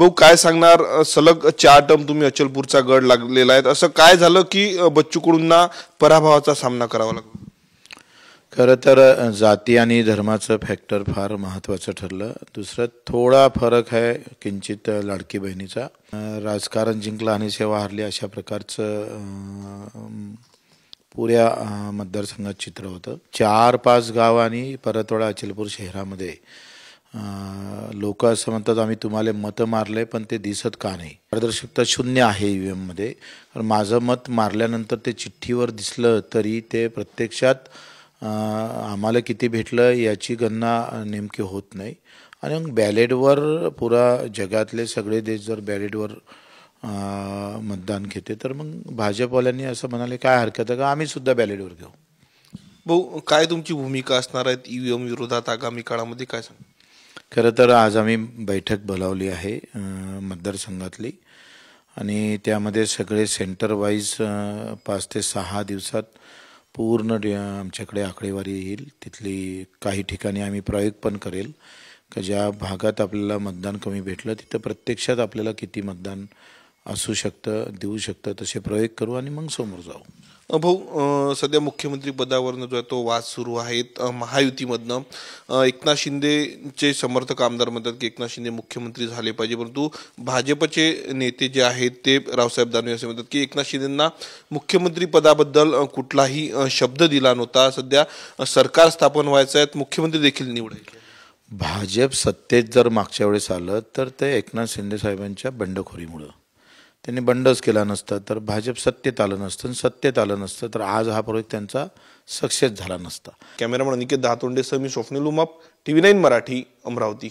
भाऊ काय सांगणार, सलग 4 टर्म तुम्ही अचलपूरचा गड लागलेला आहे, असं काय झालं की बच्चू कडूंना पराभवाचा सामना करावा लागला? खरं तर जाती आणि धर्माचं फॅक्टर फार महत्त्वाचं ठरलं. दुसरं थोडा फरक आहे किंचित लाडकी बहिणीचा. राजकारण जिंकलं आणि सेवा हरली अशा प्रकारचं पुऱ्या मतदारसंघात चित्र होतं. 4-5 गाव आणि परतवाडा अचलपूर शहरामध्ये लोक असं म्हणतात आम्ही तुम्हाला मतं मारले पण ते दिसत का नाही. पारदर्शकता शून्य आहे EVM मध्ये. माझं मत मारल्यानंतर ते चिठ्ठीवर दिसलं तरी ते प्रत्यक्षात आम्हाला किती भेटलं याची गणना नेमकी होत नाही. आणि मग बॅलेटवर पुरा जगातले सगळे देश जर बॅलेटवर मतदान घेते तर मग भाजपवाल्यांनी असं म्हणाले काय हरकत आहे का आम्ही सुद्धा बॅलेटवर घेऊ. भाऊ काय तुमची भूमिका असणार आहे EVM विरोधात आगामी काळामध्ये, काय सांग? खरं तर आज आम्ही बैठक बोलावली आहे मतदारसंघातली आणि त्यामध्ये सगळे सेंटर वाईज 5 ते 6 दिवसात पूर्ण आमच्याकडे आकडेवारी येईल. तिथली काही ठिकाणी आम्ही प्रयोग पण करेल की ज्या भागात आपल्याला मतदान कमी भेटलं तिथं प्रत्यक्षात आपल्याला किती मतदान असू शकतं देऊ शकतं तसे प्रयोग करू आणि मग समोर जाऊ. भाऊ सध्या मुख्यमंत्री पदावरनं जो आहे तो वाद सुरू आहेत महायुतीमधनं. एकनाथ शिंदेचे समर्थक आमदार म्हणतात की एकनाथ शिंदे मुख्यमंत्री झाले पाहिजे, परंतु भाजपचे नेते जे आहेत ते रावसाहेब दानवे असे म्हणतात की एकनाथ शिंदेंना मुख्यमंत्री पदाबद्दल कुठलाही शब्द दिला नव्हता. सध्या सरकार स्थापन व्हायचं आहे, मुख्यमंत्री देखील निवडायचे. भाजप सत्तेत जर मागच्या वेळेस आलं तर ते एकनाथ शिंदे साहेबांच्या बंडखोरीमुळं. त्यांनी बंडच केला नसता तर भाजप सत्तेत आलं नसतं. सत्तेत आलं नसतं तर आज हा प्रयोग त्यांचा सक्सेस झाला नसता. कॅमेरामन अनिकेत दहातोंडे सह मी स्वप्नील उमाप, TV9 मराठी, अमरावती.